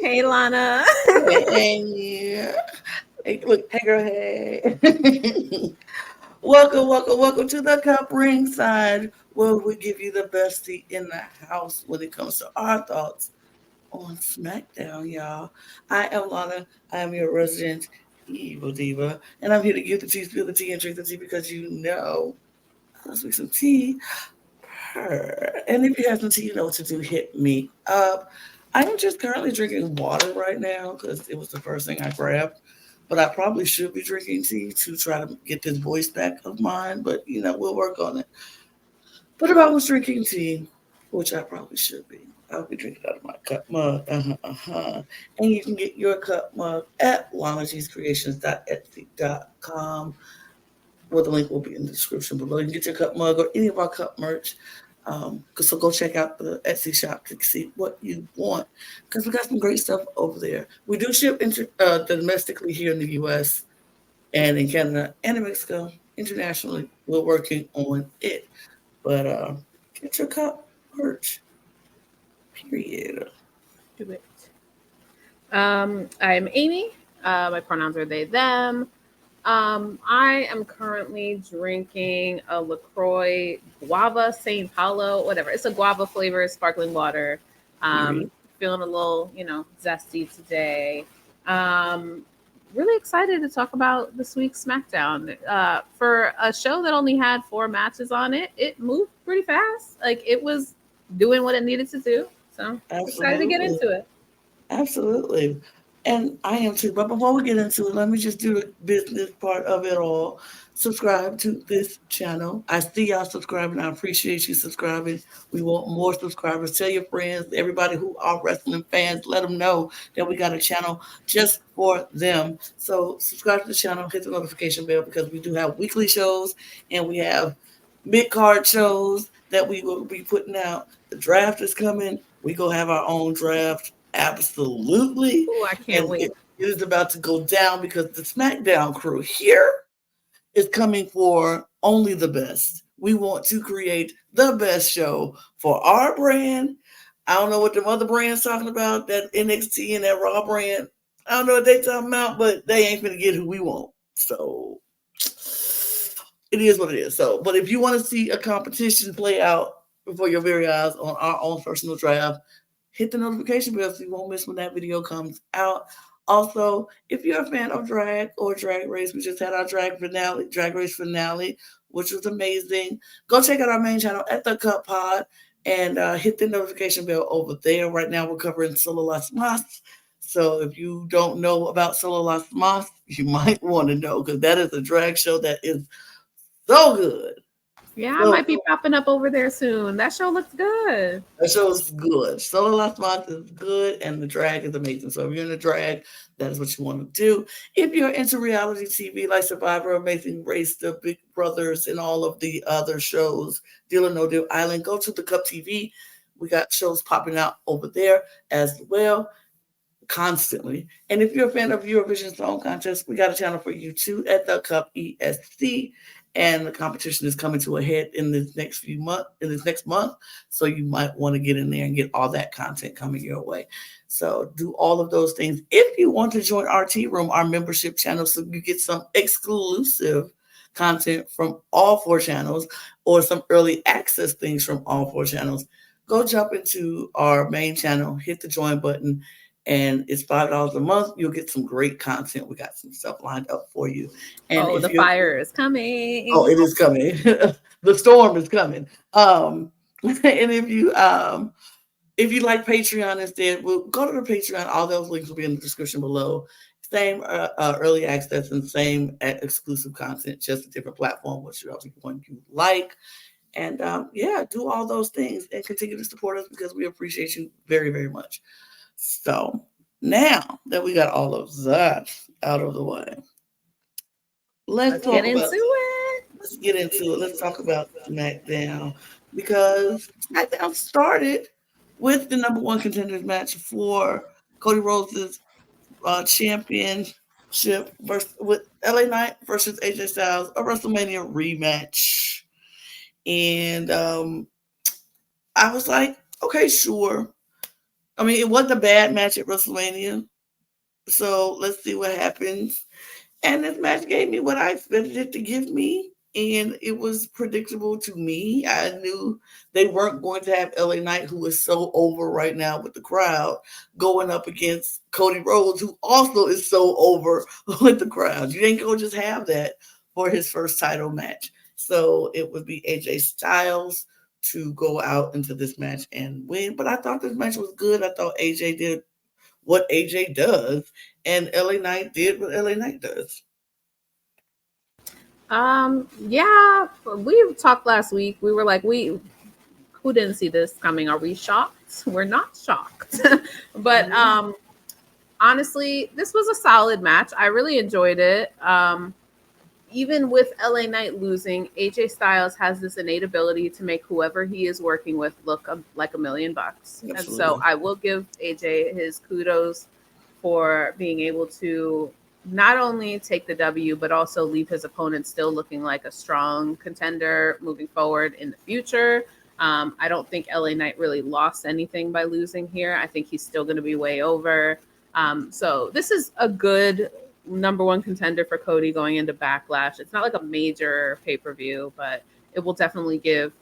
Hey, Lana. Hey, hey, look, hey, girl, hey. welcome to the Cup Ringside, where we give you the best seat in the house when it comes to our thoughts on SmackDown, y'all. I am Lana. I am your resident evil diva, and I'm here to give the tea, spill the tea, and drink the tea because you know let's make some tea. And if you have some tea, you know what to do. Hit me up. I am just currently drinking water right now because it was the first thing I grabbed. But I probably should be drinking tea to try to get this voice back of mine. But we'll work on it. But if I was drinking tea, which I probably should be, I'll be drinking out of my cup mug. And you can get your cup mug at lanagscreations.etsy.com, where the link will be in the description below. You can get your cup mug or any of our cup merch. So go check out the Etsy shop to see what you want, because we got some great stuff over there. We do ship domestically here in the U.S. and in Canada and in Mexico. Internationally, we're working on it. But get your cup merch. Period. Do it. I'm Amy. My pronouns are they, them. I am currently drinking a LaCroix Guava St. Paulo, whatever. It's a guava flavored sparkling water. Period. Feeling a little, zesty today. Really excited to talk about this week's SmackDown. For a show that only had 4 matches on it, it moved pretty fast. Like it was doing what it needed to do. So excited to get Absolutely. into it. Absolutely. And I am too. But before we get into it, let me just do the business part of it all. Subscribe to this channel. I see y'all subscribing. I appreciate you subscribing. We want more subscribers. Tell your friends, everybody who are wrestling fans, let them know that we got a channel just for them. So subscribe to the channel, hit the notification bell, because we do have weekly shows and we have mid-card shows that we will be putting out. The draft is coming. We go have our own draft. Absolutely. Oh, I can't And wait. it is about to go down because the SmackDown crew here is coming for only the best. We want to create the best show for our brand. I don't know what the other brand's talking about, that NXT and that Raw brand. I don't know what they talking about, but they ain't gonna get who we want. So it is what it is. So, but if you want to see a competition play out before your very eyes on our own personal draft, hit the notification bell so you won't miss when that video comes out. Also, if you're a fan of drag or drag race, we just had our drag race finale, which was amazing. Go check out our main channel at the Cup Pod and hit the notification bell over there. Right now, we're covering Solo Las Mas. So if you don't know about Solo Las Mas, you might want to know, because that is a drag show that is so good. Yeah, I So might be popping up over there soon. That show looks good. that show is good. Solo Last Month is good, and the drag is amazing. So if you're in a drag, that is what you want to do. If you're into reality TV like Survivor, Amazing Race, The Big Brothers, and all of the other shows, Deal or No Deal Island, go to the Cup TV. We got shows popping out over there as well, constantly. And if you're a fan of Eurovision Song Contest, we got a channel for you too at the Cup ESC. And the competition is coming to a head in this next month. So you might want to get in there and get all that content coming your way. So do all of those things. If you want to join our Tea Room, our membership channel, so you get some exclusive content from all 4 channels, or some early access things from all 4 channels, go jump into our main channel, hit the join button, and it's $5 a month. You'll get some great content. We got some stuff lined up for you. And Oh, if the you're fire is oh, coming. it is coming. The storm is coming. And if you like Patreon instead, we'll go to the Patreon. All those links will be in the description below. Same early access and same exclusive content, just a different platform, whichever one you like. And yeah, do all those things and continue to support us, because we appreciate you very, very much. So now that we got all of that out of the way, let's Let's get talk into about it. let's get into it. Let's talk about SmackDown, because SmackDown started with the number one contenders match for Cody Rhodes' championship versus with LA Knight versus AJ Styles, a WrestleMania rematch. And I was like, okay, sure. I mean, it wasn't a bad match at WrestleMania. So let's see what happens. And this match gave me what I expected it to give me. And it was predictable to me. I knew they weren't going to have LA Knight, who is so over right now with the crowd, going up against Cody Rhodes, who also is so over with the crowd. You ain't going to just have that for his first title match. So it would be AJ Styles to go out into this match and win. But I thought this match was good. I thought AJ did what AJ does, and LA Knight did what LA Knight does. Yeah, we talked last week. We were like, who didn't see this coming? Are we shocked? We're not shocked. But honestly, this was a solid match. I really enjoyed it. Even with LA Knight losing, AJ Styles has this innate ability to make whoever he is working with look like $1 million. Absolutely. And so I will give AJ his kudos for being able to not only take the W, but also leave his opponent still looking like a strong contender moving forward in the future. I don't think LA Knight really lost anything by losing here. I think he's still going to be way over. So this is a good number one contender for Cody going into Backlash. It's not like a major pay-per-view, but it will definitely give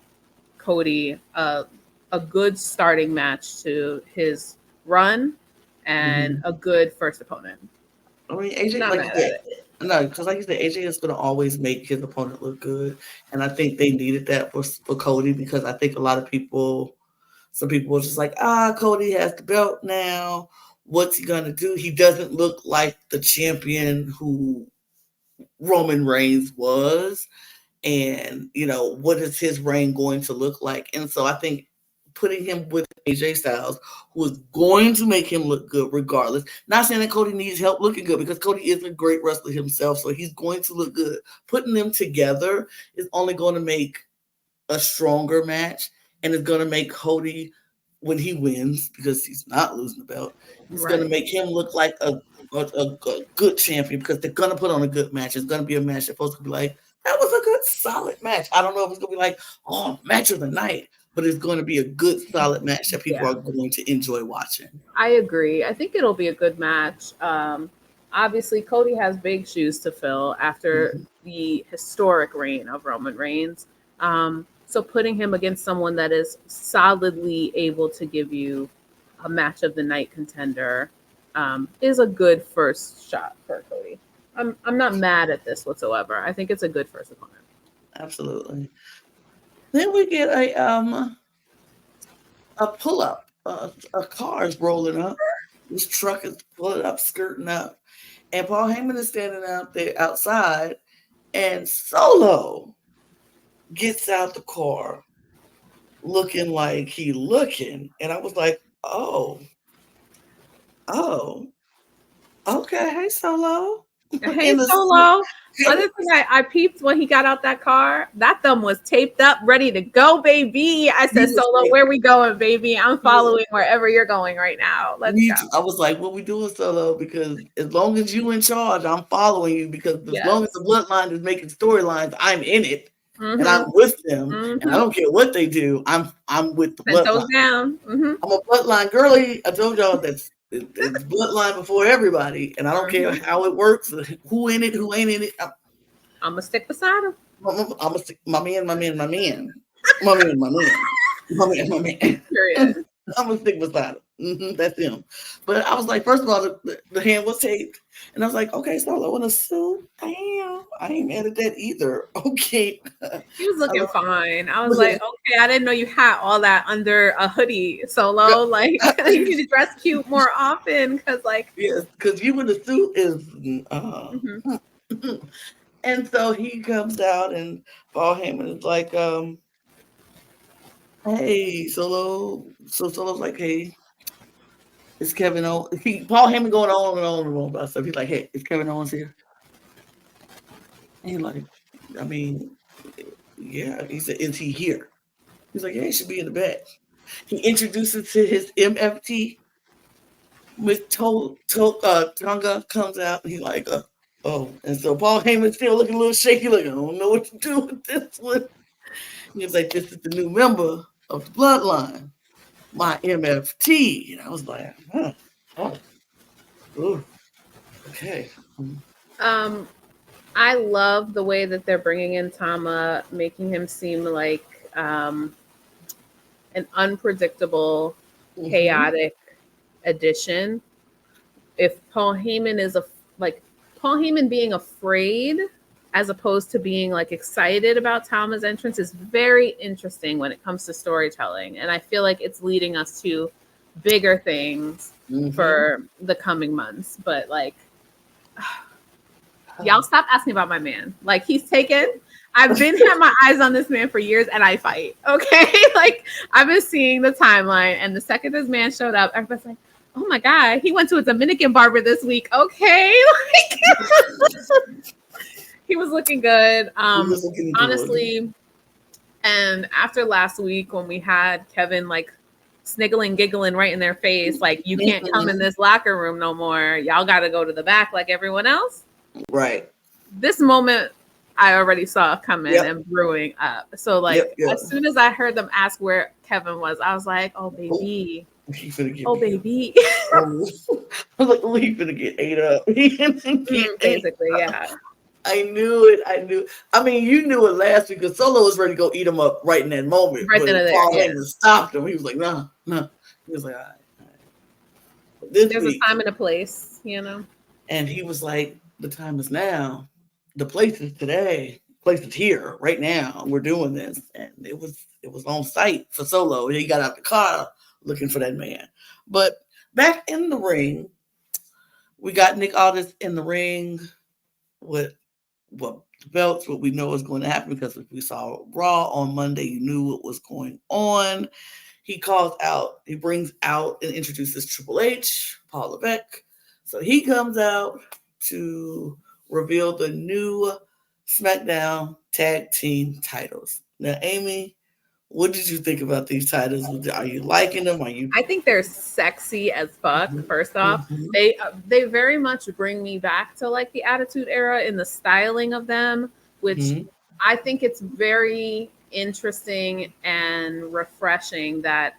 Cody a good starting match to his run and a good first opponent. I mean, AJ, Not like mad you at said, it. no, because like you said, AJ is going to always make his opponent look good, and I think they needed that for Cody, because I think a lot of people, some people were just like, Cody has the belt now. What's he gonna do? He doesn't look like the champion who Roman Reigns was. And, what is his reign going to look like? And so I think putting him with AJ Styles, who is going to make him look good regardless. Not saying that Cody needs help looking good, because Cody is a great wrestler himself, so he's going to look good. Putting them together is only going to make a stronger match, and it's going to make Cody, when he wins, because he's not losing the belt, it's going to make him look like a good champion, because they're going to put on a good match. It's going to be a match that's supposed to be like, that was a good, solid match. I don't know if it's going to be like, match of the night, but it's going to be a good, solid match that people are going to enjoy watching. I agree. I think it'll be a good match. Obviously, Cody has big shoes to fill after the historic reign of Roman Reigns. So putting him against someone that is solidly able to give you a match of the night contender is a good first shot for Cody. I'm not mad at this whatsoever. I think it's a good first opponent. Absolutely. Then we get a pull up. A car is rolling up. This truck is pulling up, skirting up, and Paul Heyman is standing out there outside, and Solo gets out the car looking like he looking, and I was like, oh, okay, hey Solo. Hey Solo. Other thing I peeped when he got out that car, that thumb was taped up, ready to go, baby. I said, Solo, where we going, baby? I'm following wherever you're going right now. Let's go. I was like, what we doing, Solo? Because as long as you in charge, I'm following you, because as long as the bloodline is making storylines, I'm in it. And I'm with them, and I don't care what they do. I'm with the bloodline. Down. I'm a bloodline girly. I told y'all that's it's bloodline before everybody, and I don't care how it works, who in it, who ain't in it. I'm gonna stick beside him. I'm gonna stick my man. Period. I'm gonna stick beside him. That's him. But I was like, first of all, the hand was taped, and I was like, okay, Solo in a suit. Damn, I ain't mad at that either. Okay, he was looking fine. I was like, okay, I didn't know you had all that under a hoodie, Solo. Like, you need to dress cute more often, because yes, because you in the suit is. And so he comes out, and Paul Heyman is like, hey, Solo. So Solo's like, hey, is Kevin Owens? Paul Heyman going on and on and on about stuff. He's like, hey, is Kevin Owens here? And he's like, I mean, yeah. He said, is he here? He's like, yeah, he should be in the back. He introduces to his MFT. With Tonga comes out, and he's like, oh. And so Paul Heyman's still looking a little shaky, like, I don't know what to do with this one. He was like, this is the new member of the bloodline. my MFT. And I was like, oh, ooh, okay. Um, I love the way that they're bringing in Tama, making him seem like an unpredictable, Mm-hmm. chaotic addition. If Paul Heyman is like Paul Heyman being afraid as opposed to being like excited about Tama's entrance is very interesting when it comes to storytelling, and I feel like it's leading us to bigger things Mm-hmm. for the coming months. But like, y'all stop asking about my man. Like he's taken. I've been had my eyes on this man for years, and I fight. Okay, like I've been seeing the timeline, and the second this man showed up, everybody's like, "Oh my god, he went to a Dominican barber this week." Okay, like he was looking good. He was looking good. Honestly, and after last week when we had Kevin like sniggling, giggling right in their face, like you can't come in Mhm. this locker room no more. Y'all got to go to the back like everyone else. Right. This moment I already saw coming Yep. and brewing up. So Yep. like Yep. as soon as I heard them ask where Kevin was, I was like, "Oh Oh, baby, he's gonna give oh me him. baby." Oh, I was like, oh, he's gonna get ate up. He's gonna get ate Basically, up. yeah. I knew it. I knew. I mean, you knew it last week because Solo was ready to go eat him up right in that moment. Right But then and there, Paul yeah. Heyman stopped him. He was like, no, no. He was like, all right, all right. But this There's a week, time and a place, you know. and he was like, the time is now. The place is today. The place is here right now. We're doing this, and it was on site for Solo. He got out the car looking for that man. But back in the ring, we got Nick Aldis in the ring with the belts. What we know is going to happen because if we saw Raw on Monday, you knew what was going on. He brings out and introduces Triple H, Paul Levesque. So he comes out to reveal the new SmackDown Tag Team titles. Now, Amy, what did you think about these titles? Are you liking them? Are you? I think they're sexy as fuck. Mhm, First off, mhm, they very much bring me back to like the Attitude Era in the styling of them, which mhm, I think it's very interesting and refreshing that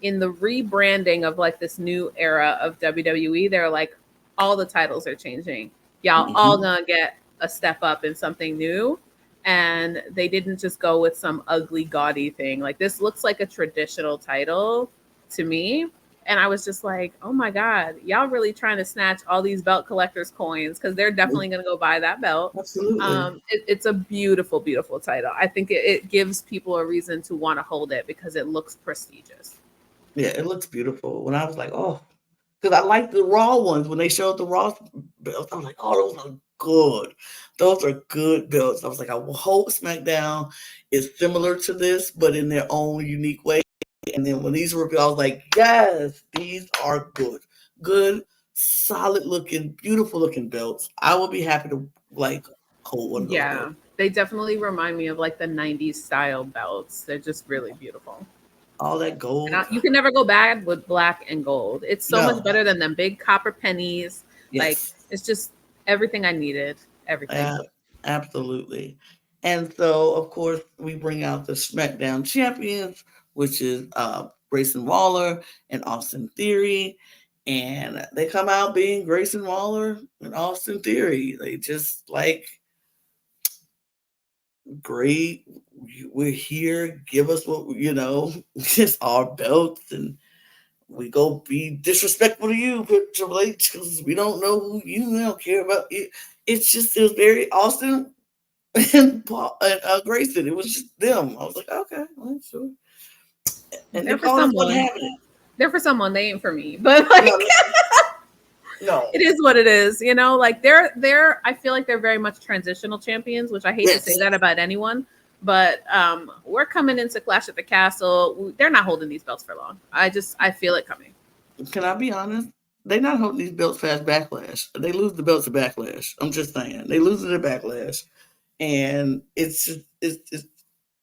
in the rebranding of like this new era of WWE, they're like all the titles are changing. Y'all all mhm. gonna get a step up in something new. And they didn't just go with some ugly, gaudy thing. Like this looks like a traditional title to me. And I was just like, oh my God, y'all really trying to snatch all these belt collectors' coins because they're definitely going to go buy that belt. Absolutely. It's a beautiful, beautiful title. I think it gives people a reason to want to hold it because it looks prestigious. Yeah, it looks beautiful. When I was like, oh, because I like the Raw ones. When they showed the Raw belts, I was like, oh, those are good. Those are good belts. I was like, I hope SmackDown is similar to this, but in their own unique way. And then when these were revealed, I was like, yes, these are good. Good, solid looking, beautiful looking belts. I would be happy to like hold one of those Yeah, belts. they definitely remind me of like the 90s style belts. They're just really beautiful. All that And gold. you can never go bad with black and gold. It's so much No. better than them big copper pennies. Like Yes. it's just everything I needed. Everything. Uh, absolutely. And so, of course, we bring out the SmackDown champions, which is Grayson Waller and Austin Theory. And they come out being Grayson Waller and Austin Theory. They just like, great. We're here. Give us what, just our belts. And we go be disrespectful to you, Triple H, because we don't know who you don't care about. It was very Austin and Paul and Grayson. It was just them. I was like, okay, well, sure. And They're Nick for Aldis wasn't someone. having it. They're for someone. They ain't for me. But like No, no. it is what it is, you know? Like they're I feel like they're very much transitional champions, which I hate to say Yes. that about anyone. But we're coming into Clash at the Castle. They're not holding these belts for long. I feel it coming. Can I be honest? They not holding these belts past Backlash. They lose the belts at Backlash. I'm just saying. They lose it at Backlash. And it's just, it's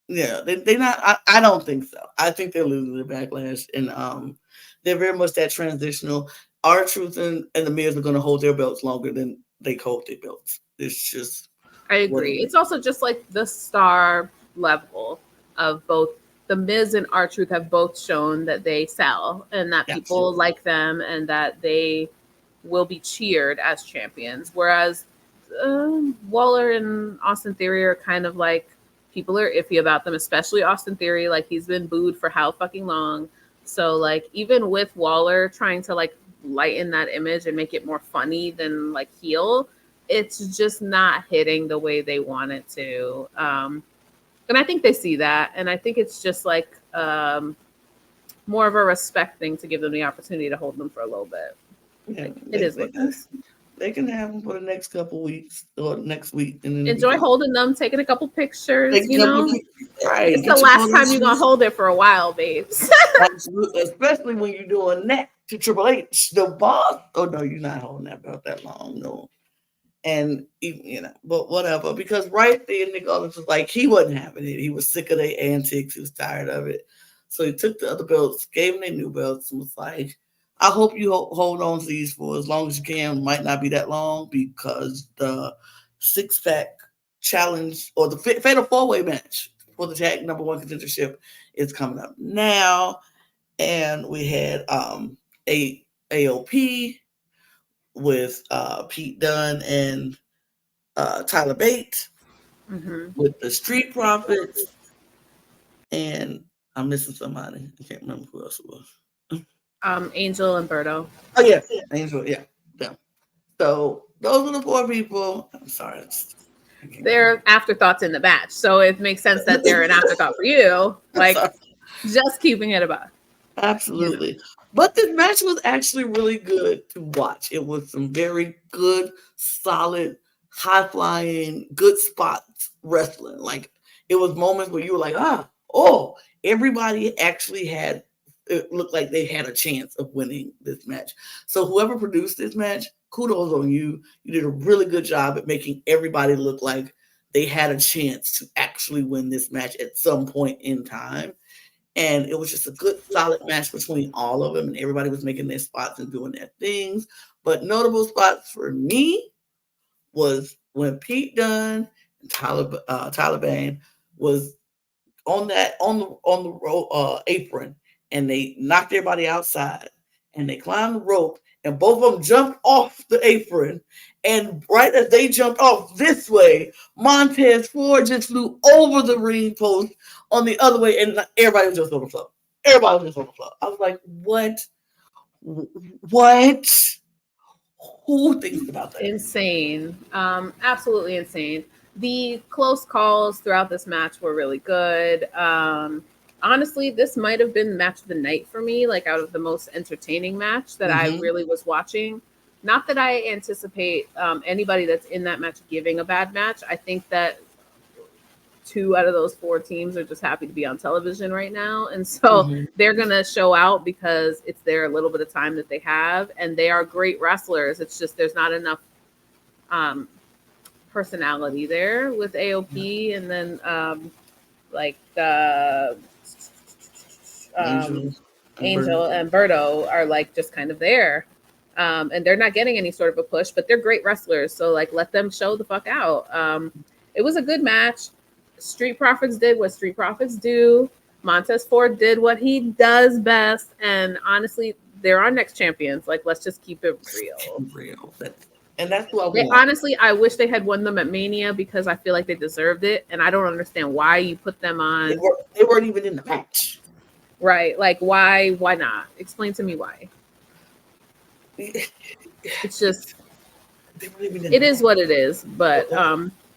yeah, they not. I don't think so. I think they're losing the Backlash, and they're very much that transitional. R-Truth and the Miz are going to hold their belts longer than they hold their belts. It's just I what it agree. is. It's also just like the star level of both The Miz and R-Truth have both shown that they sell and that people like them and that they will be cheered as champions. Whereas Waller and Austin Theory are kind of like, people are iffy about them, especially Austin Theory. Like, he's been booed for how fucking long. So, like, even with Waller trying to, like, lighten that image and make it more funny than, like, heel, it's just not hitting the way they want it to. And I think they see that. And I think it's just, like, more of a respect thing to give them the opportunity to hold them for a little bit. Yeah, it is what it is. They can have them for the next couple weeks or next week. And then enjoy holding them, taking a couple pictures, right. It's the last time you're going to hold it for a while, babes. Absolutely. Especially when you're doing that to Triple H, the boss. Oh, no, you're not holding that belt that long, no. And, but whatever. Because right there, Nick Aldis was like, he wasn't having it. He was sick of their antics. He was tired of it. So he took the other belts, gave them their new belts, and was like, I hope you hold on to these for as long as you can. Might not be that long because the 6-pack challenge or the fatal 4-way match for the tag number 1 contendership is coming up now. And we had AOP with Pete Dunne and Tyler Bate with the Street Profits. And I'm missing somebody. I can't remember who else it was. Angel and Berto. Oh, yeah. Angel, yeah. So those are the 4 people. I'm sorry. They're afterthoughts in the match. So it makes sense that they're an afterthought for you. Like, just keeping it above. Absolutely. But this match was actually really good to watch. It was some very good, solid, high-flying, good spots wrestling. Like, it was moments where you were like, everybody actually it looked like they had a chance of winning this match. So whoever produced this match, kudos on you. You did a really good job at making everybody look like they had a chance to actually win this match at some point in time. And it was just a good, solid match between all of them. And everybody was making their spots and doing their things. But notable spots for me was when Pete Dunne and Tyler Bate was on the apron, and they knocked everybody outside, and they climbed the rope, and both of them jumped off the apron. And right as they jumped off this way, Montez Ford just flew over the ring post on the other way, and everybody was just on the floor. I was like, what? Who thinks about that? Insane. Absolutely insane. The close calls throughout this match were really good. Honestly, this might have been match of the night for me, like out of the most entertaining match that I really was watching. Not that I anticipate anybody that's in that match giving a bad match. I think that 2 out of those 4 teams are just happy to be on television right now. And so they're going to show out because it's their little bit of time that they have. And they are great wrestlers. It's just there's not enough personality there with AOP. And then Angel and Berto are like just kind of there. And they're not getting any sort of a push, but they're great wrestlers. So like, let them show the fuck out. It was a good match. Street Profits did what Street Profits do. Montez Ford did what he does best. And honestly, they're our next champions. Like, let's just keep it real. And that's what I want. Honestly, I wish they had won them at Mania because I feel like they deserved it. And I don't understand why you put them on. They weren't even in the match. Right. Like, why not? Explain to me why. It's just, it is what it is. But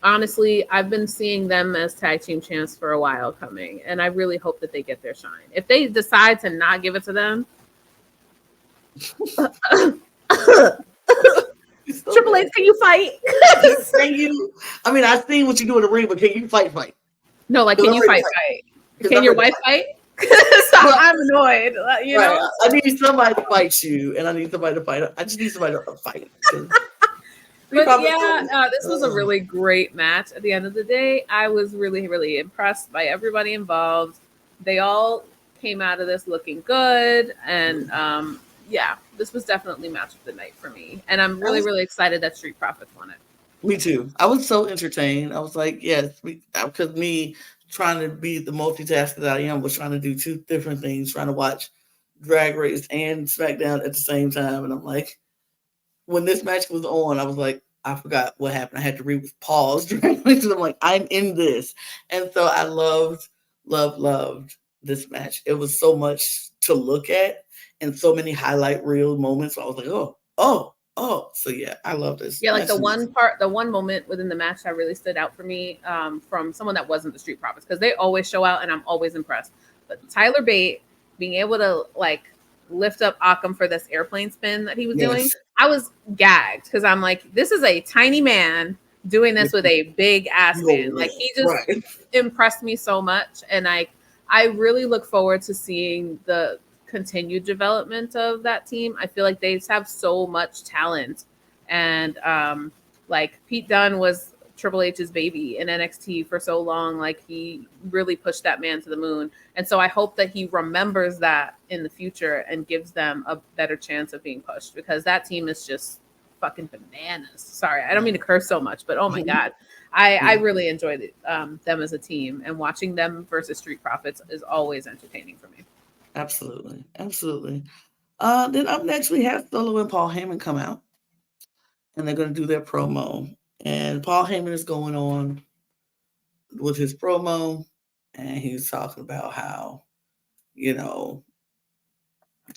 honestly, I've been seeing them as tag team champs for a while coming. And I really hope that they get their shine. If they decide to not give it to them, Triple H, can you fight? Can you? I mean, I've seen what you do in the ring, but can you fight? No, like, can you fight? Can your wife fight? So I'm annoyed. You know, I need somebody to fight you, and I need somebody to fight. I just need somebody to fight. But yeah, this was a really great match. At the end of the day, I was really, really impressed by everybody involved. They all came out of this looking good, and yeah, this was definitely match of the night for me. And I'm really, really excited that Street Profits won it. Me too. I was so entertained. I was like, yes, because me trying to be the multitasker that I am was trying to do two different things, trying to watch Drag Race and SmackDown at the same time. And I'm like, when this match was on, I was like, I forgot what happened. I had to pause Drag Race. I'm like, I'm in this. And so I loved this match. It was so much to look at and so many highlight reel moments. So I was like, oh. So yeah, I love this. Yeah, like the one moment within the match that really stood out for me, from someone that wasn't the Street Profits, because they always show out and I'm always impressed. But Tyler Bate being able to like lift up Occam for this airplane spin that he was doing, I was gagged because I'm like, this is a tiny man doing this with a big ass man. Like he just impressed me so much, and I really look forward to seeing the continued development of that team. I feel like they have so much talent, and like Pete Dunne was Triple H's baby in NXT for so long. Like he really pushed that man to the moon, and so I hope that he remembers that in the future and gives them a better chance of being pushed, because that team is just fucking bananas. Sorry, I don't mean to curse so much, but oh my god, I really enjoyed it, them as a team, and watching them versus Street Profits is always entertaining for me. Absolutely. Then up next we have Solo and Paul Heyman come out, and they're going to do their promo. And Paul Heyman is going on with his promo, and he's talking about how,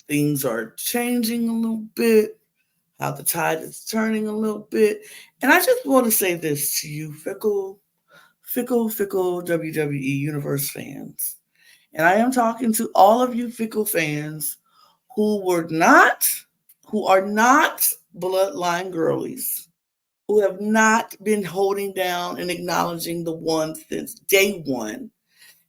things are changing a little bit, how the tide is turning a little bit. And I just want to say this to you, fickle WWE Universe fans. And I am talking to all of you fickle fans who are not bloodline girlies, who have not been holding down and acknowledging the one since day one,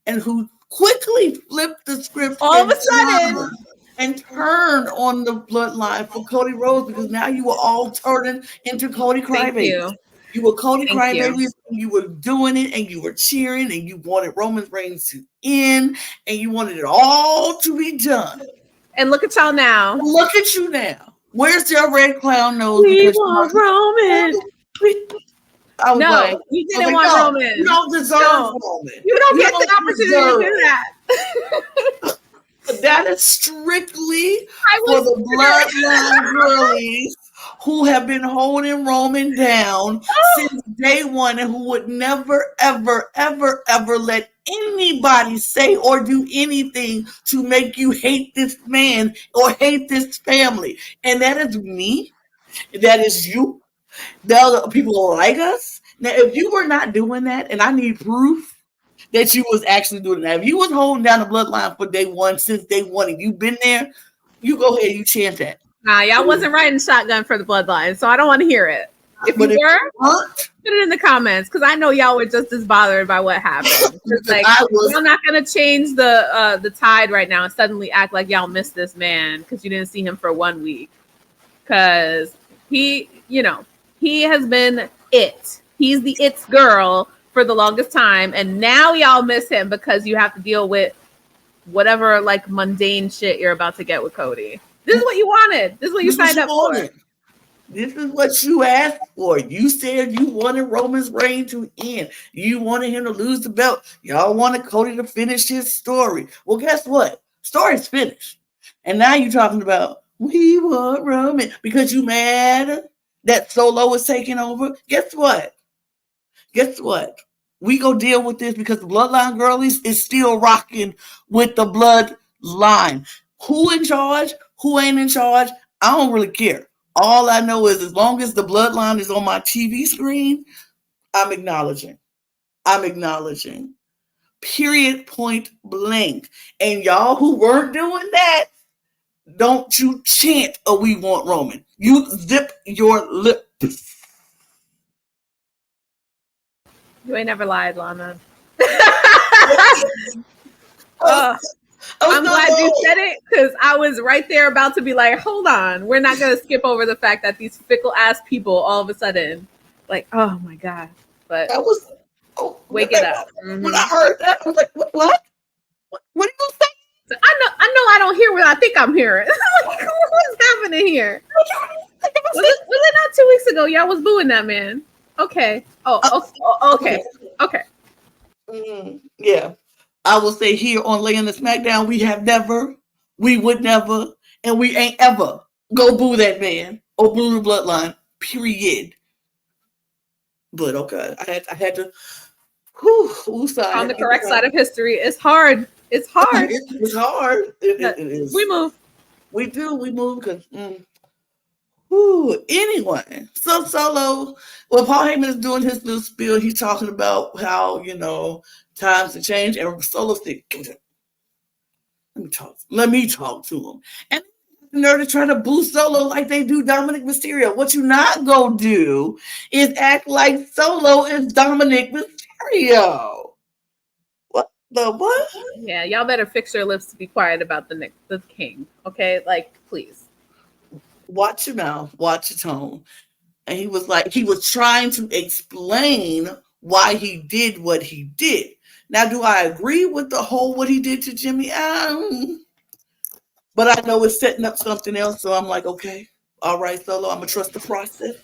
and who quickly flipped the script all of a sudden and turned on the bloodline for Cody Rhodes, because now you were all turning into Cody Crybabies. You were Cody Crybabies, and you were doing it, and you were cheering, and you wanted Roman Reigns to end, and you wanted it all to be done. And look at y'all now. Look at you now. Where's your red clown nose? We want Roman. I was like, you didn't want Roman. You don't deserve Roman. You don't get the opportunity to do that. That is strictly for the bloodline girlies who have been holding Roman down since day one, and who would never, ever, ever, ever let anybody say or do anything to make you hate this man or hate this family. And that is me. That is you. The other people like us. Now, if you were not doing that, and I need proof that you was actually doing that, if you was holding down the bloodline for day one, since day one, and you've been there, you go ahead, you chant that. Nah, y'all wasn't riding shotgun for the bloodline, so I don't want to hear it. If you were, put it in the comments, because I know y'all were just as bothered by what happened. Just like, y'all not gonna change the tide right now and suddenly act like y'all missed this man because you didn't see him for 1 week. Because he has been it. He's the it's girl for the longest time, and now y'all miss him because you have to deal with whatever like mundane shit you're about to get with Cody. This is what you wanted. This is what you signed up for. This is what you asked for. You said you wanted Roman's reign to end. You wanted him to lose the belt. Y'all wanted Cody to finish his story. Well, guess what? Story's finished. And now you're talking about, we want Roman because you mad that Solo is taking over. Guess what? We go deal with this because the Bloodline Girlies is still rocking with the Bloodline. Who in charge? Who ain't in charge? I don't really care. All I know is as long as the Bloodline is on my TV screen, I'm acknowledging. Period, point blank. And y'all who weren't doing that, don't you chant a we want Roman. You zip your lips. You ain't never lied, Lana. I'm glad you said it, because I was right there about to be like, hold on, we're not going to skip over the fact that these fickle ass people all of a sudden, like, oh my God. But that was, wake it up. When I heard that, I was like, what? What are you saying? So I know I don't hear what I think I'm hearing. Like, what's happening here? Was it not 2 weeks ago? Y'all was booing that man. Okay. Okay. Okay. Yeah. I will say here on Laying the Smackdown, we would never, and we ain't ever go boo that man or boo the bloodline. Period. But okay, I had to. Whew, I On had the to get this correct side out. of history. It's hard. It's hard. It's hard. But It we is. move. We do. We move because. Whew, anyway, so Solo, well, Paul Heyman is doing his little spiel. He's talking about how, times have changed. And Solo said, let me talk to him. And they're to try to boost Solo like they do Dominic Mysterio. What you not gonna do is act like Solo is Dominic Mysterio. What the what? Yeah, y'all better fix your lips to be quiet about the king. Okay, like please. Watch your mouth, watch your tone. And he was trying to explain why he did what he did. Now, do I agree with the whole what he did to Jimmy? But I know it's setting up something else. So I'm like, okay, all right, Solo, I'm going to trust the process.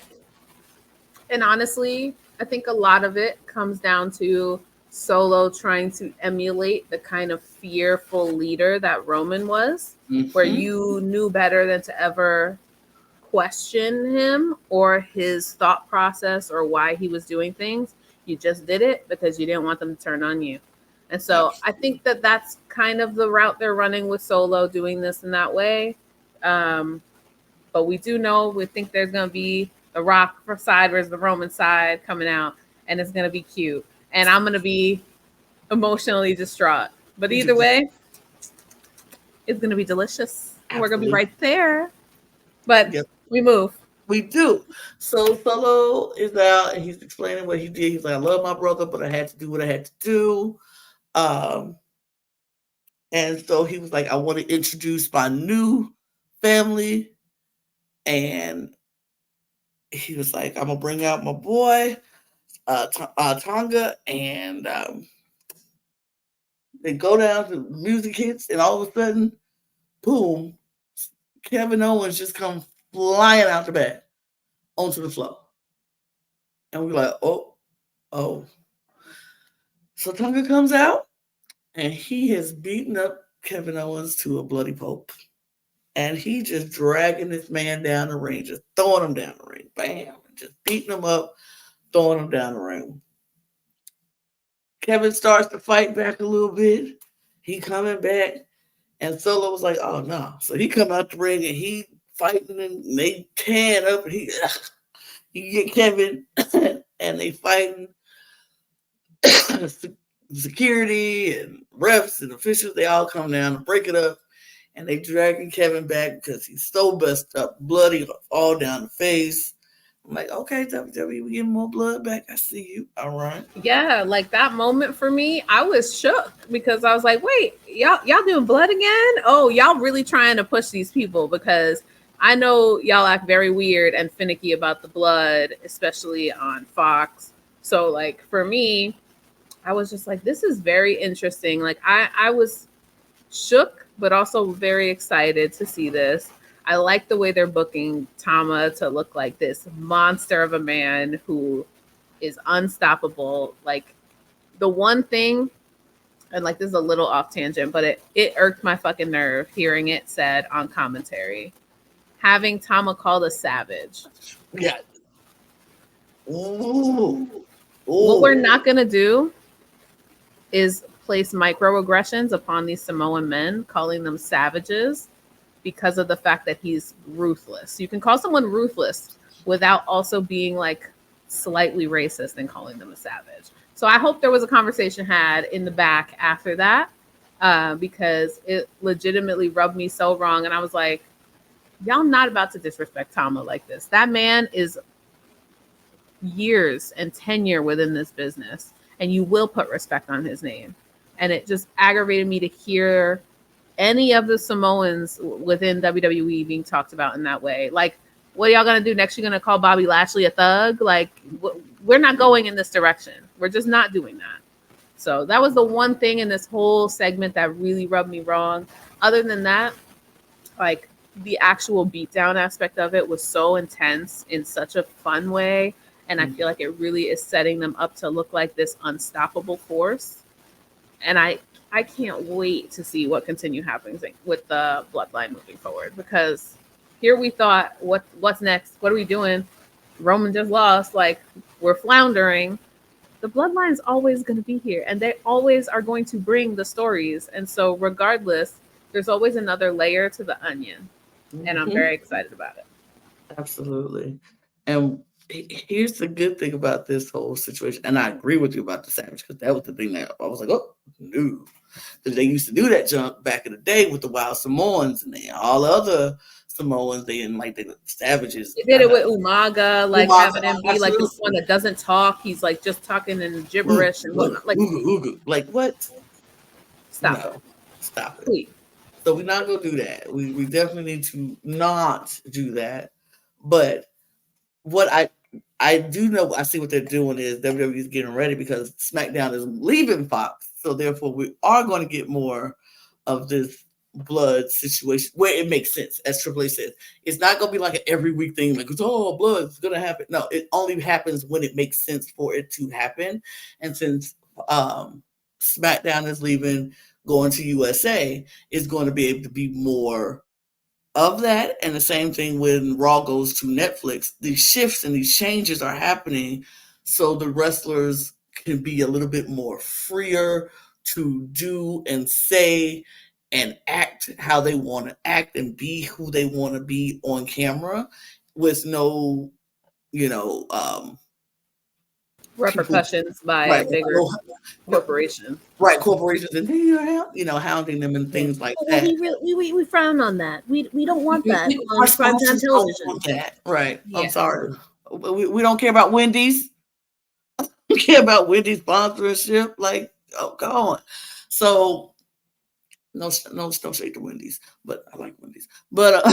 And honestly, I think a lot of it comes down to Solo trying to emulate the kind of fearful leader that Roman was, where you knew better than to ever question him or his thought process or why he was doing things. You just did it because you didn't want them to turn on you. And so I think that that's kind of the route they're running with Solo, doing this in that way. But we think there's going to be the Rock side versus the Roman side coming out, and it's going to be cute. And I'm going to be emotionally distraught. But either way, it's going to be delicious. And we're going to be right there. But we move. We do. So Solo is out and he's explaining what he did. He's like, I love my brother, but I had to do what I had to do. And so he was like, I want to introduce my new family. And he was like, I'm going to bring out my boy, Tonga. And they go down to music hits. And all of a sudden, boom, Kevin Owens just comes flying out the back onto the floor. And we're like, oh. So Tonga comes out. And he has beaten up Kevin Owens to a bloody pulp. And he just dragging this man down the ring, just throwing him down the ring. Bam. Just beating him up, throwing him down the ring. Kevin starts to fight back a little bit. He coming back. And Solo was like, oh, no. So he come out the ring and he fighting and they tearing up. And he get Kevin and they fighting. Security and refs and officials, they all come down and break it up, and they dragging Kevin back because he's so messed up, bloody all down the face. I'm like, okay, WWE, we getting more blood back. I see you. All right. Yeah, like that moment for me, I was shook because I was like, wait, y'all doing blood again? Oh, y'all really trying to push these people, because I know y'all act very weird and finicky about the blood, especially on Fox. So like for me, I was just like, this is very interesting. Like I was shook, but also very excited to see this. I like the way they're booking Tama to look like this monster of a man who is unstoppable. Like the one thing, and like this is a little off tangent, but it irked my fucking nerve hearing it said on commentary. Having Tama called a savage. Yeah. Ooh. What we're not gonna do is place microaggressions upon these Samoan men, calling them savages because of the fact that he's ruthless. You can call someone ruthless without also being like slightly racist and calling them a savage. So I hope there was a conversation had in the back after that, because it legitimately rubbed me so wrong. And I was like, y'all not about to disrespect Tama like this. That man is years and tenure within this business, and you will put respect on his name. And it just aggravated me to hear any of the Samoans within WWE being talked about in that way. Like, what are y'all gonna do next? You're gonna call Bobby Lashley a thug? Like, we're not going in this direction. We're just not doing that. So that was the one thing in this whole segment that really rubbed me wrong. Other than that, like the actual beatdown aspect of it was so intense in such a fun way. And I feel like it really is setting them up to look like this unstoppable force. And I can't wait to see what continue happens with the bloodline moving forward, because here we thought, what's next? What are we doing? Roman just lost, like we're floundering. The bloodline's always going to be here, and they always are going to bring the stories. And so regardless, there's always another layer to the onion, and I'm very excited about it. Absolutely. And here's the good thing about this whole situation, and I agree with you about the Savage, because that was the thing that I was like, oh no, because they used to do that junk back in the day with the Wild Samoans and then all the other Samoans. They didn't like the Savages. They did it with Umaga, like Umaga, having him be like this one that doesn't talk. He's like just talking in gibberish and whatnot. Like, like what? Stop it. Stop it. Please. So we're not gonna do that. We definitely need to not do that. But what I do know, I see what they're doing is WWE is getting ready because SmackDown is leaving Fox. So therefore, we are going to get more of this blood situation where it makes sense, as Triple H says. It's not going to be like an every week thing, like, oh, blood is going to happen. No, it only happens when it makes sense for it to happen. And since SmackDown is leaving, going to USA, is going to be able to be more of that. And the same thing when Raw goes to Netflix. These shifts and these changes are happening so the wrestlers can be a little bit more freer to do and say and act how they want to act and be who they want to be on camera with no, repercussions by a bigger corporation. Right, corporations and hounding them and things like that. We frown on that. We don't want that on primetime television. Right. Yeah. I'm sorry. We don't care about Wendy's. We care about Wendy's sponsorship. Like, oh, go on. So no shade to Wendy's, but I like Wendy's. But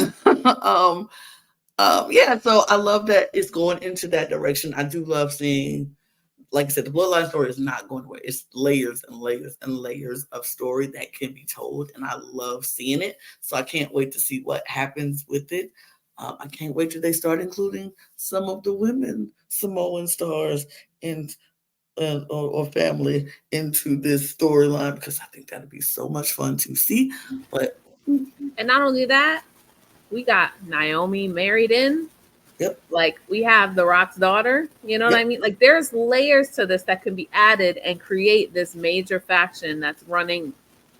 yeah, so I love that it's going into that direction. I do love seeing, like I said, the bloodline story is not going away. It's layers and layers and layers of story that can be told, and I love seeing it. So I can't wait to see what happens with it. I can't wait till they start including some of the women Samoan stars and or family into this storyline, because I think that'd be so much fun to see. But and not only that, we got Naomi married in. Yep. Like we have The Rock's daughter, you know what I mean? Like there's layers to this that can be added and create this major faction that's running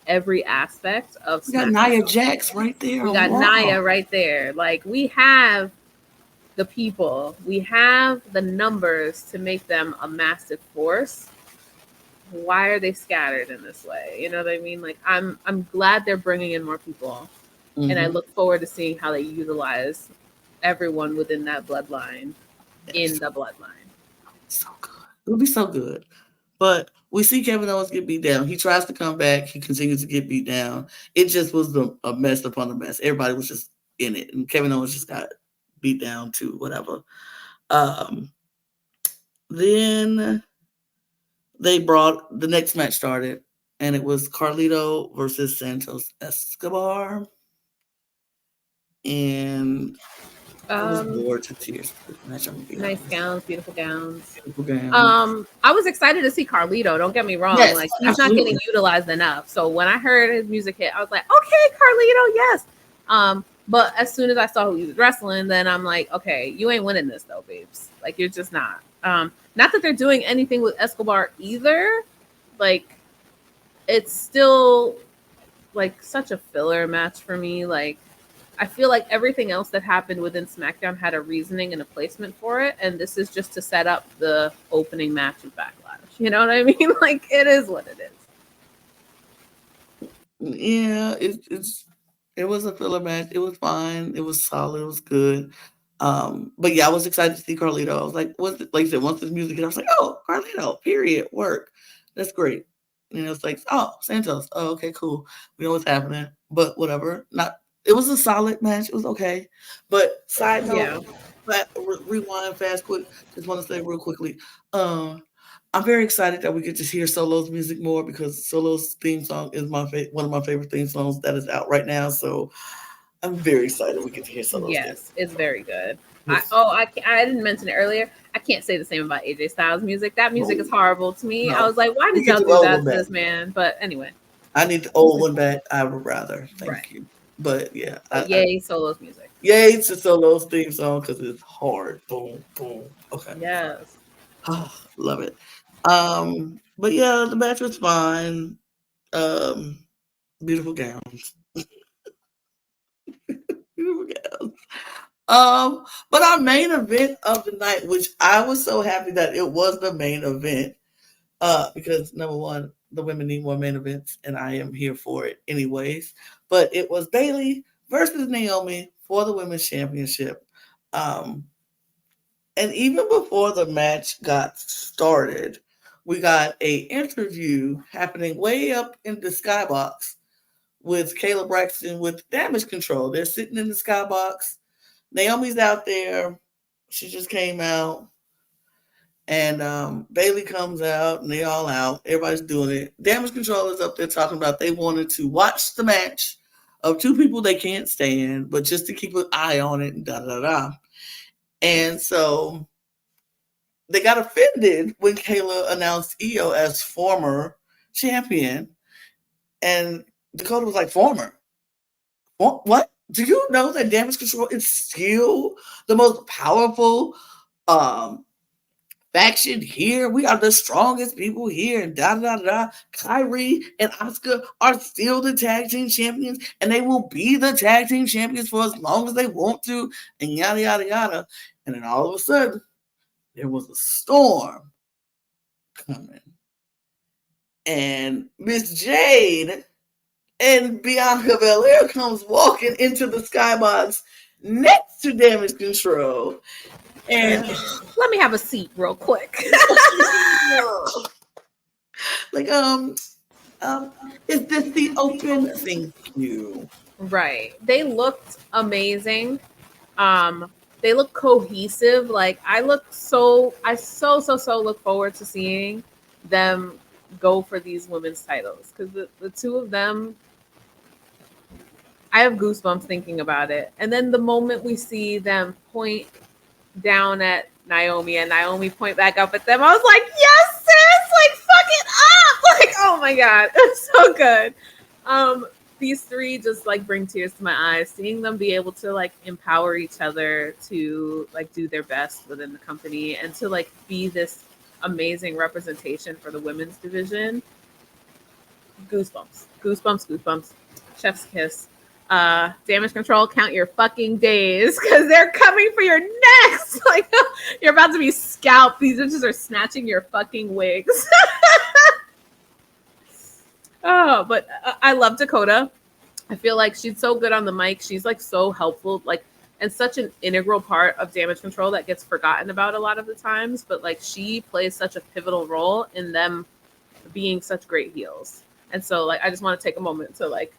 every aspect of SmackDown. We got Nia Jax right there. We got Nia right there. Like we have the people, we have the numbers to make them a massive force. Why are they scattered in this way? You know what I mean? Like I'm glad they're bringing in more people, and I look forward to seeing how they utilize everyone within that bloodline in the bloodline. So good. It'll be so good. But we see Kevin Owens get beat down. He tries to come back. He continues to get beat down. It just was a mess upon a mess. Everybody was just in it. And Kevin Owens just got beat down too, whatever. Then they brought the next match started, and it was Carlito versus Santos Escobar. And I was bored to tears. Nice gowns, beautiful gowns. I was excited to see Carlito. Don't get me wrong. Yes, like he's not getting utilized enough. So when I heard his music hit, I was like, okay, Carlito, yes. But as soon as I saw who he was wrestling, then I'm like, okay, you ain't winning this though, babes. Like you're just not. Not that they're doing anything with Escobar either. Like it's still like such a filler match for me. Like I feel like everything else that happened within SmackDown had a reasoning and a placement for it, and this is just to set up the opening match of Backlash. You know what I mean? Like it is what it is. Yeah, it was a filler match. It was fine. It was solid. It was good. But yeah, I was excited to see Carlito. I was like, like I said, once this music hit, I was like, oh, Carlito, period, work. That's great. And it was like, oh, Santos. Oh, okay, cool. We know what's happening, but whatever. It was a solid match. It was okay. But side note, rewind fast, quick. Just want to say real quickly. I'm very excited that we get to hear Solo's music more, because Solo's theme song is one of my favorite theme songs that is out right now. So I'm very excited we get to hear Solo's. Yes, it's very good. I didn't mention it earlier. I can't say the same about AJ Styles' music. That music is horrible to me. I was like, why did y'all do that to this man? But anyway. I need the old one back. I would rather. Thank you. But yeah. Yay, Solo's music. Yay to Solo's theme song because it's hard. Boom, boom. Okay. Yes. Love it. But yeah, the match was fine. Beautiful gowns. Beautiful gowns. But our main event of the night, which I was so happy that it was the main event, because number one, the women need more main events, and I am here for it anyways. But it was Bayley versus Naomi for the women's championship. And even before the match got started, we got a interview happening way up in the skybox with Kayla Braxton with Damage Control. They're sitting in the skybox. Naomi's out there. She just came out. And Bayley comes out, and they all out. Everybody's doing it. Damage Control is up there talking about they wanted to watch the match of two people they can't stand, but just to keep an eye on it and da-da-da. And so they got offended when Kayla announced Io as former champion. And Dakota was like, former? What? Do you know that Damage Control is still the most powerful faction here? We are the strongest people here, and da-da-da. Kyrie and Asuka are still the tag team champions, and they will be the tag team champions for as long as they want to, and yada, yada, yada. And then all of a sudden, there was a storm coming. And Miss Jade and Bianca Belair comes walking into the skybox next to Damage Control. And let me have a seat real quick. Like, is this the open? Thank you. Right. They looked amazing. They look cohesive. Like I so look forward to seeing them go for these women's titles because the two of them, I have goosebumps thinking about it. And then the moment we see them point down at Naomi and Naomi point back up at them, I was like, yes, sis, like fuck it up. Like, oh my God, it's so good. These three just like bring tears to my eyes, seeing them be able to like empower each other to like do their best within the company and to like be this amazing representation for the women's division. Goosebumps. Chef's kiss. Damage Control, count your fucking days because they're coming for your necks. Like you're about to be scalped. These bitches are snatching your fucking wigs. Oh, but I love Dakota. I feel like she's so good on the mic. She's like so helpful, like, and such an integral part of Damage Control that gets forgotten about a lot of the times. But like she plays such a pivotal role in them being such great heels. And so like I just want to take a moment to like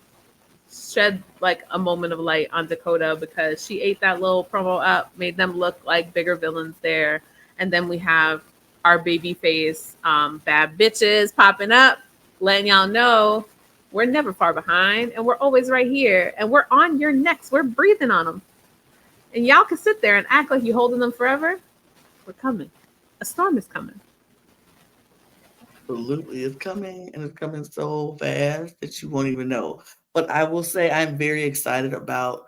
shed like a moment of light on Dakota because she ate that little promo up, made them look like bigger villains there. And then we have our baby face bad bitches popping up, letting y'all know we're never far behind and we're always right here and we're on your necks. We're breathing on them. And y'all can sit there and act like you're holding them forever. We're coming. A storm is coming. Absolutely. It's coming, and it's coming so fast that you won't even know. But I will say I'm very excited about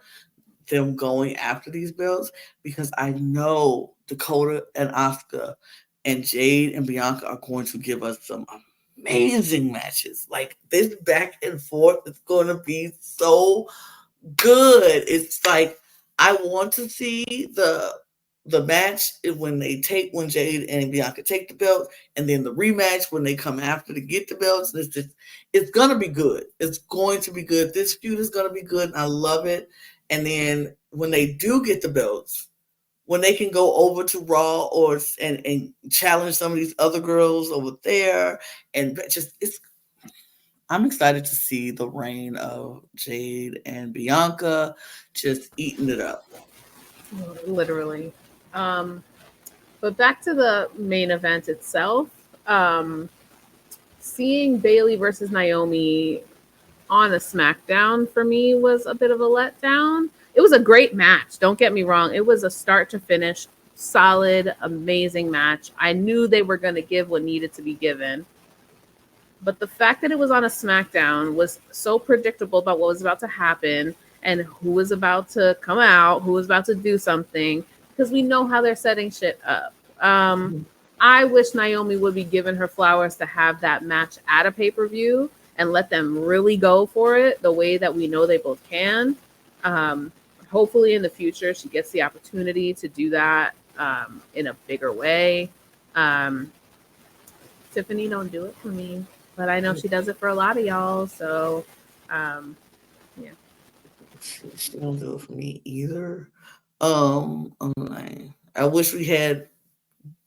them going after these belts because I know Dakota and Asuka and Jade and Bianca are going to give us some amazing matches. Like this back and forth is going to be so good. It's like I want to see the match when Jade and Bianca take the belt, and then the rematch when they come after to get the belts. It's gonna be good. It's going to be good. This feud is gonna be good, and I love it. And then when they do get the belts, when they can go over to Raw and challenge some of these other girls over there, and I'm excited to see the reign of Jade and Bianca just eating it up. Literally. But back to the main event itself, seeing Bayley versus Naomi on a SmackDown for me was a bit of a letdown. it was a great match. Don't get me wrong. It was a start to finish, solid, amazing match. I knew they were going to give what needed to be given. But the fact that it was on a SmackDown was so predictable about what was about to happen and who was about to come out, who was about to do something, because we know how they're setting shit up. I wish Naomi would be giving her flowers to have that match at a pay-per-view and let them really go for it the way that we know they both can. Hopefully in the future she gets the opportunity to do that in a bigger way. Tiffany don't do it for me, but I know she does it for a lot of y'all. So, yeah. She don't do it for me either. I wish we had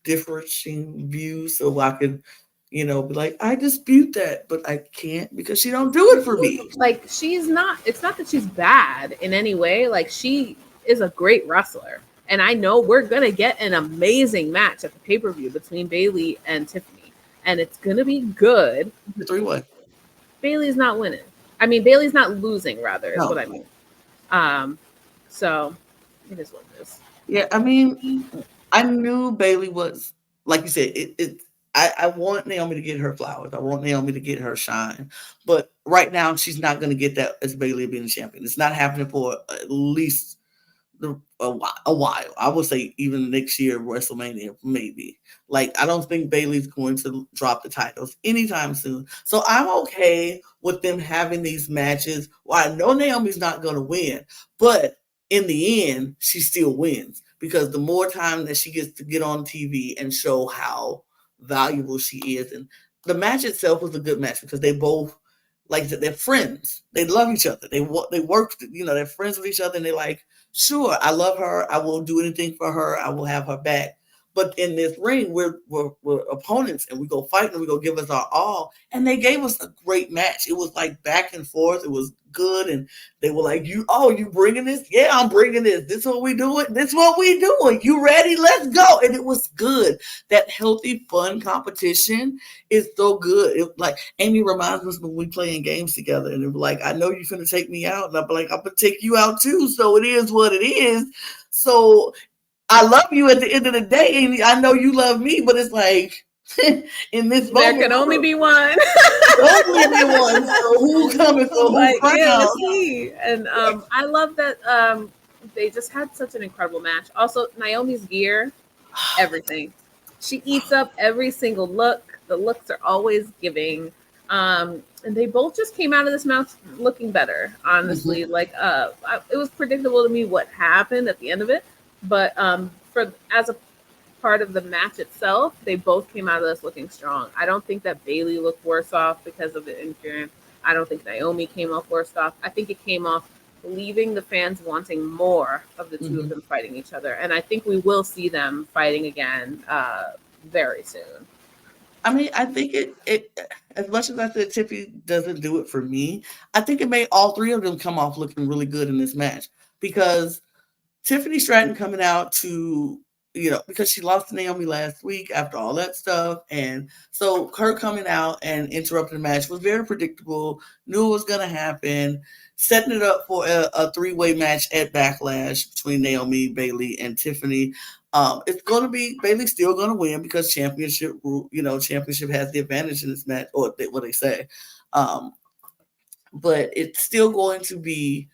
differing views so I could, be like, I dispute that, but I can't because she don't do it for me. Like, it's not that she's bad in any way. Like, she is a great wrestler. And I know we're going to get an amazing match at the pay-per-view between Bayley and Tiffany. And it's going to be good. 3-1. Bayley's not winning. I mean, Bayley's not losing, rather, is what I mean. So it is what it is. Yeah, I mean, I knew Bayley was, like you said, I want Naomi to get her flowers. I want Naomi to get her shine. But right now, she's not going to get that as Bayley being the champion. It's not happening for at least a while. I would say even next year, WrestleMania, maybe. Like, I don't think Bayley's going to drop the titles anytime soon. So I'm okay with them having these matches. Well, I know Naomi's not going to win, but in the end, she still wins because the more time that she gets to get on TV and show how valuable she is. And the match itself was a good match because they both, like I said, they're friends. They love each other. They work, they're friends with each other, and they're like, sure, I love her. I will do anything for her. I will have her back. But in this ring, we're opponents, and we go fight and we go give us our all. And they gave us a great match. It was like back and forth. It was good. And they were like, you bringing this? Yeah, I'm bringing this. This is what we doing. This is what we doing. You ready? Let's go. And it was good. That healthy, fun competition is so good. It, like, Amy reminds us when we playing games together, and it was like, I know you're finna take me out, and I'm like, I'm gonna take you out too. So it is what it is. So I love you at the end of the day, and I know you love me, but it's like in this there moment, can only be one. only be one. So who's coming for who? Like, yeah, let's see. And I love that they just had such an incredible match. Also, Naomi's gear, everything. She eats up every single look. The looks are always giving. And they both just came out of this match looking better, honestly. Mm-hmm. Like, it was predictable to me what happened at the end of it. But as a part of the match itself, they both came out of this looking strong. I don't think that Bayley looked worse off because of the injury. I don't think Naomi came off worse off. I think it came off leaving the fans wanting more of the two of them fighting each other. And I think we will see them fighting again very soon. I mean, I think it as much as I said Tiffany doesn't do it for me, I think it made all three of them come off looking really good in this match because Tiffany Stratton coming out to, because she lost to Naomi last week after all that stuff. And so her coming out and interrupting the match was very predictable, knew it was going to happen, setting it up for a three-way match at Backlash between Naomi, Bayley, and Tiffany. It's going to be, Bayley's still going to win because championship has the advantage in this match, or what they say. But it's still going to be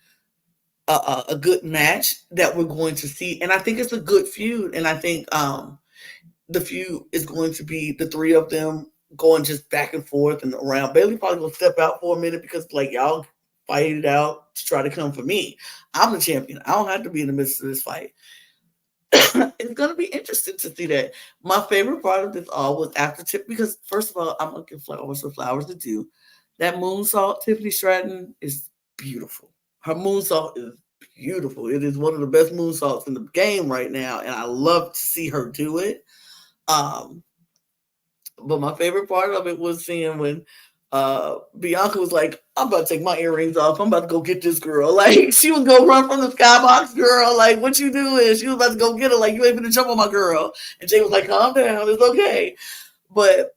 a good match that we're going to see. And I think it's a good feud. And I think the feud is going to be the three of them going just back and forth and around. Bayley probably will step out for a minute because, like, y'all fight it out to try to come for me. I'm the champion. I don't have to be in the midst of this fight. It's going to be interesting to see that. My favorite part of this all was after because first of all, I'm going to give flowers for flowers to do. That moonsault, Tiffany Stratton, is beautiful. Her moonsault is beautiful. It is one of the best moonsaults in the game right now, and I love to see her do it. But my favorite part of it was seeing when Bianca was like, I'm about to take my earrings off. I'm about to go get this girl. Like, she was going to run from the skybox, girl. Like, what you doing? She was about to go get her. Like, you ain't going to jump on my girl. And Jay was like, calm down. It's okay. But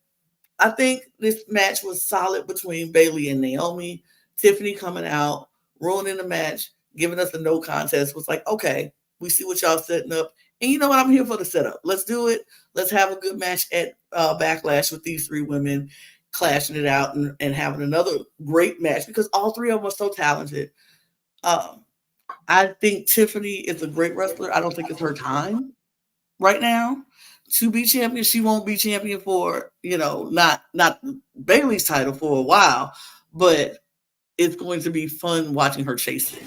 I think this match was solid between Bayley and Naomi. Tiffany coming out, ruining the match, giving us a no contest was like, okay, we see what y'all setting up. And you know what? I'm here for the setup. Let's do it. Let's have a good match at Backlash with these 3 women clashing it out and having another great match because all 3 of them are so talented. I think Tiffany is a great wrestler. I don't think it's her time right now to be champion. She won't be champion for, not Bayley's title for a while, but it's going to be fun watching her chase it.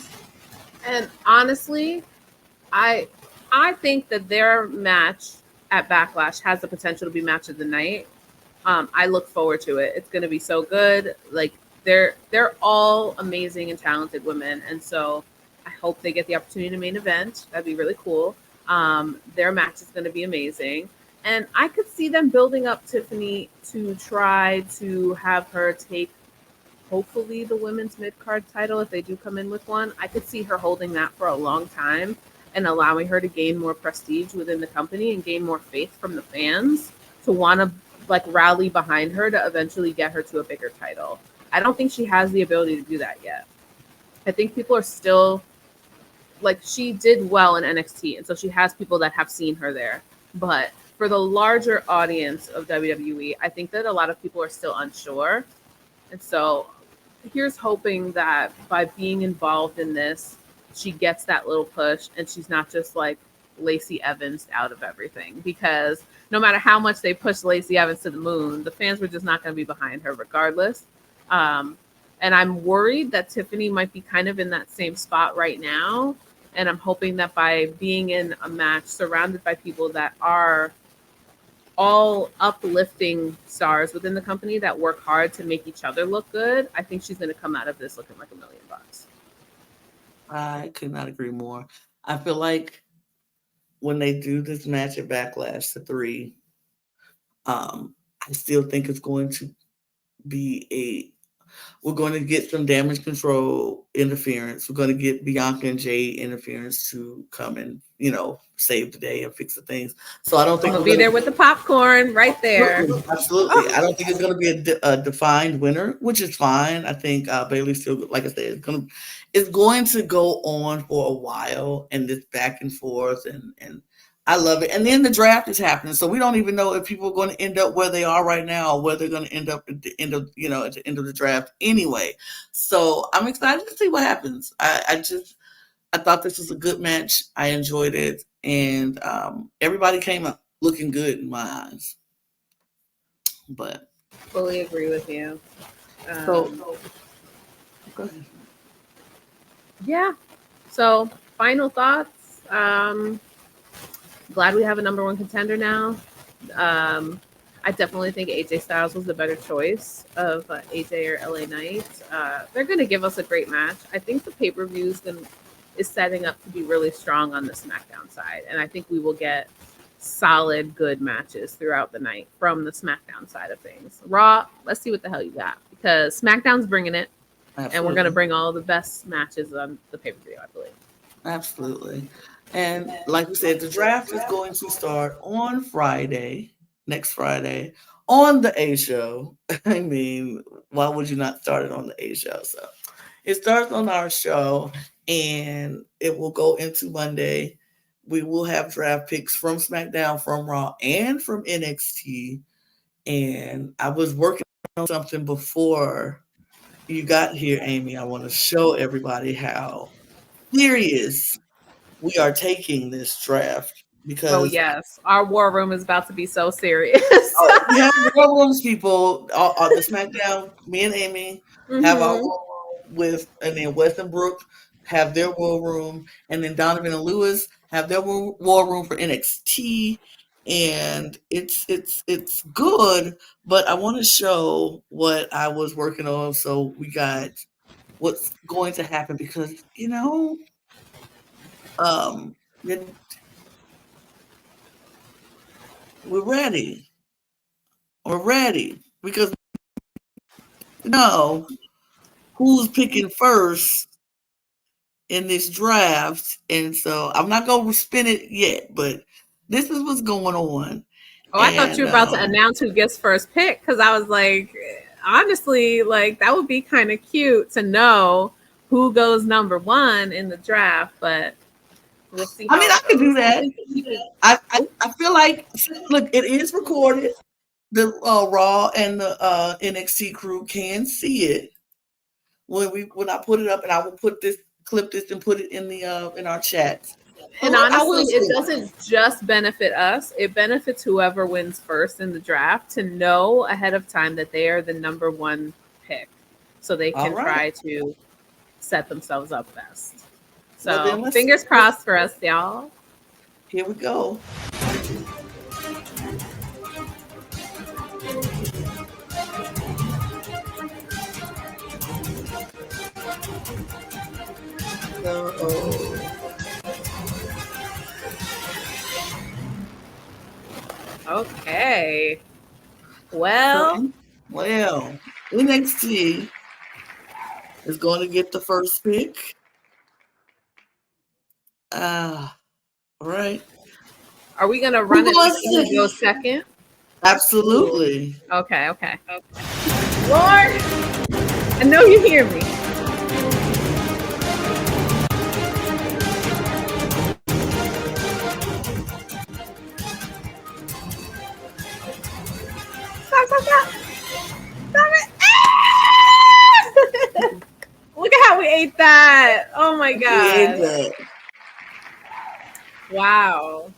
And honestly, I think that their match at Backlash has the potential to be match of the night. I look forward to it. It's going to be so good. Like they're all amazing and talented women, and so I hope they get the opportunity to main event. That'd be really cool. Their match is going to be amazing, and I could see them building up Tiffany to try to have her take hopefully the women's mid-card title if they do come in with one. I could see her holding that for a long time and allowing her to gain more prestige within the company and gain more faith from the fans to want to rally behind her to eventually get her to a bigger title. I don't think she has the ability to do that yet. I think people are still she did well in NXT, and so she has people that have seen her there. But for the larger audience of WWE, I think that a lot of people are still unsure. And so here's hoping that by being involved in this, she gets that little push and she's not just like Lacey Evans out of everything, because no matter how much they push Lacey Evans to the moon, the fans were just not going to be behind her regardless. And I'm worried that Tiffany might be kind of in that same spot right now. And I'm hoping that by being in a match surrounded by people that are all uplifting stars within the company that work hard to make each other look good, I think she's going to come out of this looking like $1 million. I could not agree more. I feel like when they do this match at Backlash to 3, I still think it's going to be we're going to get some damage control interference. We're going to get Bianca and Jay interference to come and, save the day and fix the things. So I don't think we'll be there with the popcorn right there. Absolutely. I don't think it's going to be a defined winner, which is fine. I think Bayley still, like I said, it's going to go on for a while, and this back and forth, and I love it. And then the draft is happening, so we don't even know if people are going to end up where they are right now, or where they're going to end up at the end of the draft anyway. So I'm excited to see what happens. I thought this was a good match. I enjoyed it, and everybody came up looking good in my eyes. But fully agree with you. Go ahead. Yeah. So final thoughts. Glad we have a number 1 contender now. I definitely think AJ Styles was the better choice of AJ or LA Knight. They're going to give us a great match. I think the pay-per-view is setting up to be really strong on the SmackDown side, and I think we will get solid, good matches throughout the night from the SmackDown side of things. Raw, let's see what the hell you got, because SmackDown's bringing it. Absolutely. And we're going to bring all the best matches on the pay-per-view, I believe. Absolutely. And like we said, the draft is going to start on Friday, next Friday, on the A show. I mean, why would you not start it on the A show? So it starts on our show, and it will go into Monday. We will have draft picks from SmackDown, from Raw, and from NXT. And I was working on something before you got here, Amy. I want to show everybody how serious we are taking this draft, because yes, our war room is about to be so serious. We have war rooms, people. On the SmackDown, me and Amy have our war room and then Wes and Brooke have their war room, and then Donovan and Lewis have their war room for NXT, and it's good. But I want to show what I was working on, so we got what's going to happen, because we're ready. We're ready because we know who's picking first in this draft. And so I'm not going to spin it yet, but this is what's going on. Oh, I thought you were about to announce who gets first pick, because I was like, honestly, that would be kind of cute to know who goes number one in the draft, but we'll see. I mean, I can do that. I feel like, look, it is recorded. The Raw and the NXT crew can see it when I put it up, and I will clip this and put it in the in our chat. And honestly, it doesn't just benefit us; it benefits whoever wins first in the draft to know ahead of time that they are the number one pick, so they can try to set themselves up best. So fingers crossed for us, y'all. Here we go. Okay. Well, NXT is going to get the first pick. All right. Are we going to run it and go second? Absolutely. Okay. Lord, I know you hear me. Stop it. Look at how we ate that. Oh my God. Wow.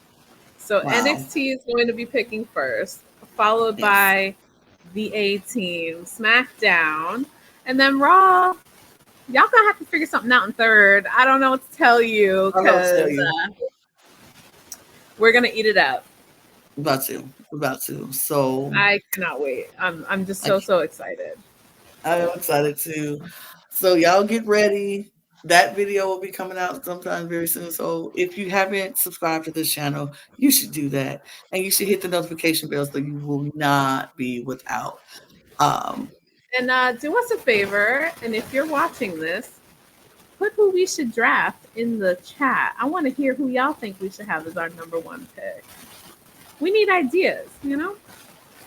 So NXT is going to be picking first, followed by the A Team, SmackDown, and then Raw. Y'all gonna have to figure something out in third. I don't know what to tell you because we're gonna eat it up. About to. So I cannot wait. I'm just so excited. I'm excited too. So y'all get ready. That video will be coming out sometime very soon. So if you haven't subscribed to this channel, you should do that. And you should hit the notification bell so you will not be without. And do us a favor. And if you're watching this, put who we should draft in the chat. I want to hear who y'all think we should have as our number one pick. We need ideas, you know?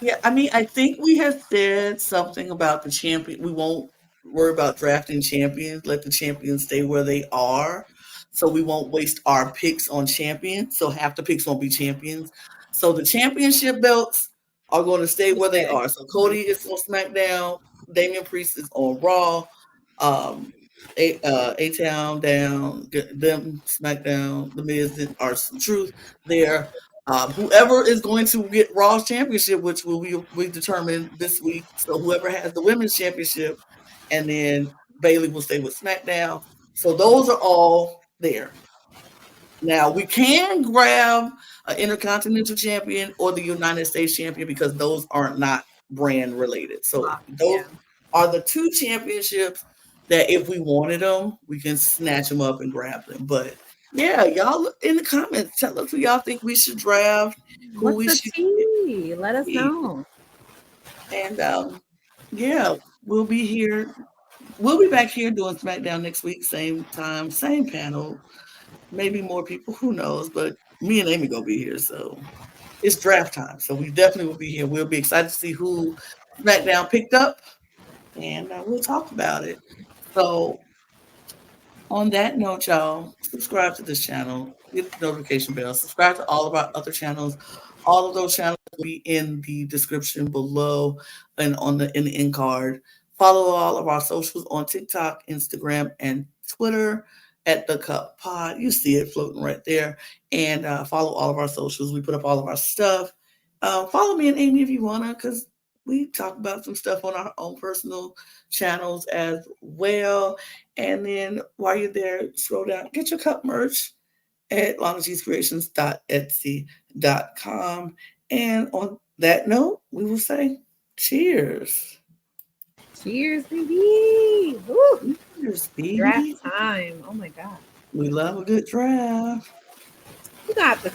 Yeah, I mean, I think we have said something about the champion. We won't worry about drafting champions. Let the champions stay where they are. So we won't waste our picks on champions. So half the picks won't be champions. So the championship belts are going to stay where they are. So Cody is on SmackDown. Damian Priest is on Raw. A-Town down. Them SmackDown. The Miz and R-Truth there. Whoever is going to get Raw's championship, which will we determine this week. So whoever has the women's championship, and then Bayley will stay with SmackDown. So those are all there. Now we can grab an Intercontinental Champion or the United States Champion because those are not brand related. So those are the two championships that if we wanted them, we can snatch them up and grab them. But yeah, y'all in the comments, tell us who y'all think we should draft. What's the tea? Let us know. And yeah, we'll be here. We'll be back here doing SmackDown next week, same time, same panel. Maybe more people, who knows? But me and Amy gonna be here, so it's draft time. So we definitely will be here. We'll be excited to see who SmackDown picked up, and we'll talk about it. So on that note, y'all, subscribe to this channel, hit the notification bell, subscribe to all of our other channels. All of those channels will be in the description below and in the end card. Follow all of our socials on TikTok, Instagram, and Twitter at the CUP Pod. You see it floating right there. And follow all of our socials. We put up all of our stuff. Follow me and Amy if you wanna, because we talk about some stuff on our own personal channels as well. And then while you're there, scroll down, get your cup merch at lanachescreations.etsy.com. And on that note, we will say cheers. Cheers, baby. Woo. Cheers, baby. Draft time. Oh my God. We love a good draft. You got the